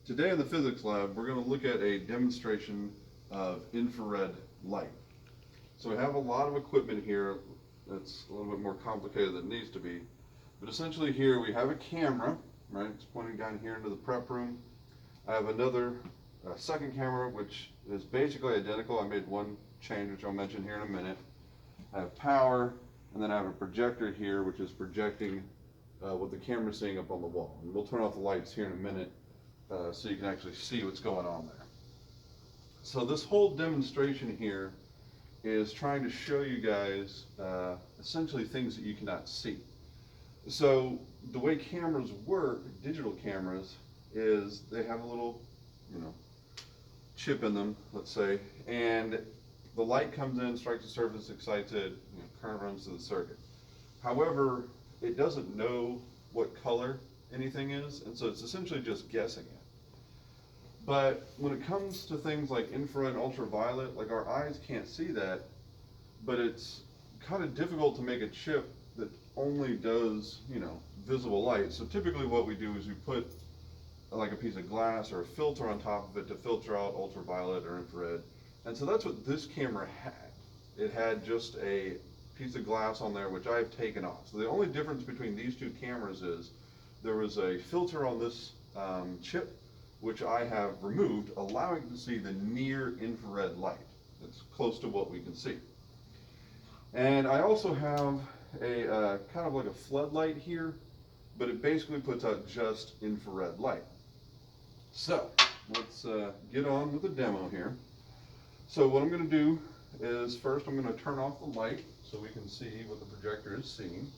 Today in the physics lab, we're going to look at a demonstration of infrared light. So we have a lot of equipment here that's a little bit more complicated than it needs to be. But essentially here we have a camera, right? It's pointing down here into the prep room. I have another second camera, which is basically identical. I made one change, which I'll mention here in a minute. I have power, and then I have a projector here, which is projecting what the camera's seeing up on the wall. And we'll turn off the lights here in a minute so you can actually see what's going on there. So this whole demonstration here is trying to show you guys essentially things that you cannot see. So the way cameras work, digital cameras, is they have a little, chip in them, let's say, and the light comes in, strikes the surface, excites it, current runs through the circuit. However, it doesn't know what color anything is, and so it's essentially just guessing it. But when it comes to things like infrared and ultraviolet, like our eyes can't see that, but it's kind of difficult to make a chip that only does, visible light. So typically what we do is we put like a piece of glass or a filter on top of it to filter out ultraviolet or infrared. And so that's what this camera had. It had just a piece of glass on there, which I've taken off. So the only difference between these two cameras is there was a filter on this chip, which I have removed, allowing it to see the near infrared light. That's close to what we can see. And I also have a kind of like a floodlight here, but it basically puts out just infrared light. So let's get on with the demo here. So what I'm going to do is first I'm going to turn off the light so we can see what the projector is seeing.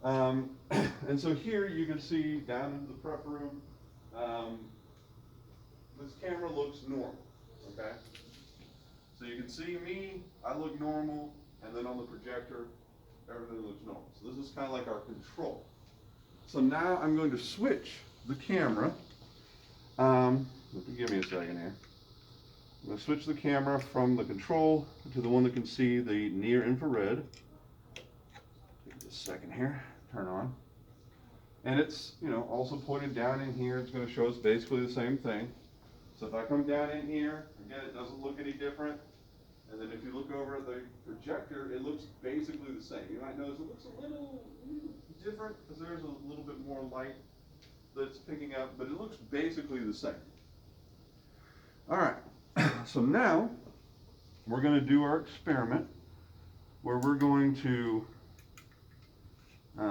And so here you can see down into the prep room, this camera looks normal, okay? So you can see me, I look normal, and then on the projector, everything looks normal. So this is kind of like our control. So now I'm going to switch the camera. Give me a second here. I'm going to switch the camera from the control to the one that can see the near infrared. Give it a second here, turn on. And it's, also pointed down in here. It's going to show us basically the same thing. So if I come down in here, again, it doesn't look any different. And then if you look over at the projector, it looks basically the same. You might notice it looks a little different because there's a little bit more light that's picking up, but it looks basically the same. All right, so now we're going to do our experiment where we're going to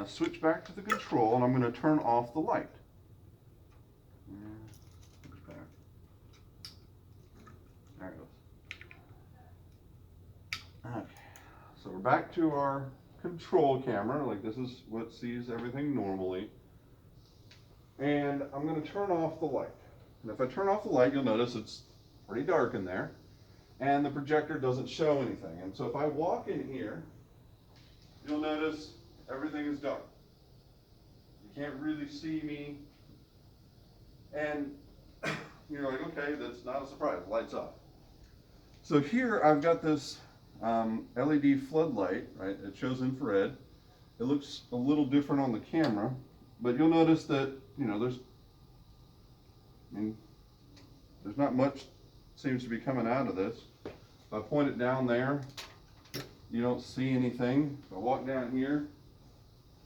switch back to the control, and I'm going to turn off the light. There it goes. Okay, so we're back to our control camera. Like, this is what sees everything normally. And I'm going to turn off the light. And if I turn off the light, you'll notice it's pretty dark in there, and the projector doesn't show anything. And so if I walk in here, you'll notice everything is dark. You can't really see me. And you're like, okay, that's not a surprise, light's off. So here I've got this LED floodlight, right? It shows infrared. It looks a little different on the camera, but you'll notice that, there's not much seems to be coming out of this. If I point it down there, you don't see anything. If I walk down here,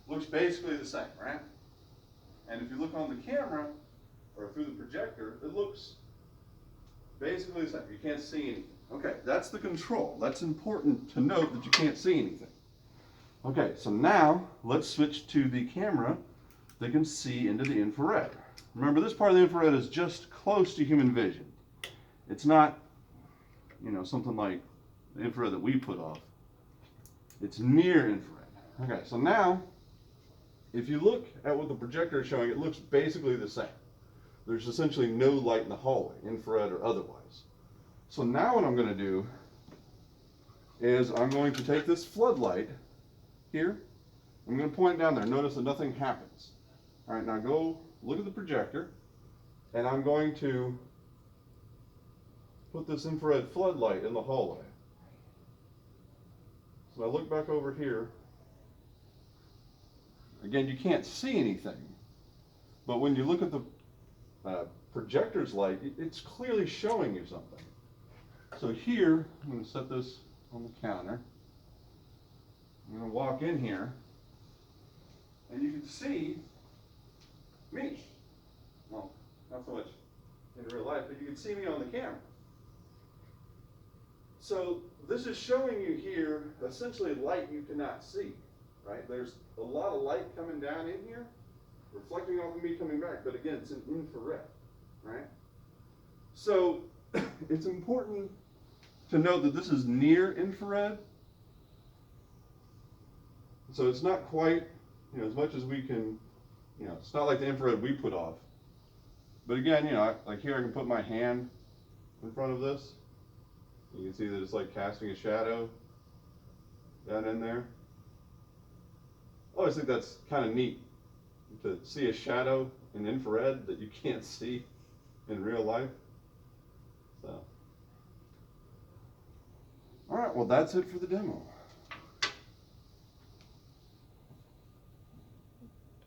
looks basically the same, right? And if you look on the camera, or through the projector, it looks basically the same. You can't see anything. Okay, that's the control. That's important to note that you can't see anything. Okay, so now let's switch to the camera that can see into the infrared. Remember, this part of the infrared is just close to human vision. It's not, something like the infrared that we put off. It's near infrared. Okay, so now, if you look at what the projector is showing, it looks basically the same. There's essentially no light in the hallway, infrared or otherwise. So now what I'm going to do is I'm going to take this floodlight here. I'm going to point down there. Notice that nothing happens. All right, now go look at the projector, and I'm going to put this infrared floodlight in the hallway. So I look back over here. Again, you can't see anything, but when you look at the projector's light, it's clearly showing you something. So here, I'm going to set this on the counter. I'm going to walk in here, and you can see me. Well, not so much in real life, but you can see me on the camera. So this is showing you here essentially light you cannot see, right? There's a lot of light coming down in here, reflecting off of me coming back, but again, it's an infrared, right? So it's important to note that this is near infrared. So it's not quite, as much as we can, it's not like the infrared we put off. But again, like here I can put my hand in front of this. You can see that it's like casting a shadow down in there. I always think that's kind of neat to see a shadow in infrared that you can't see in real life. So, all right, well, that's it for the demo.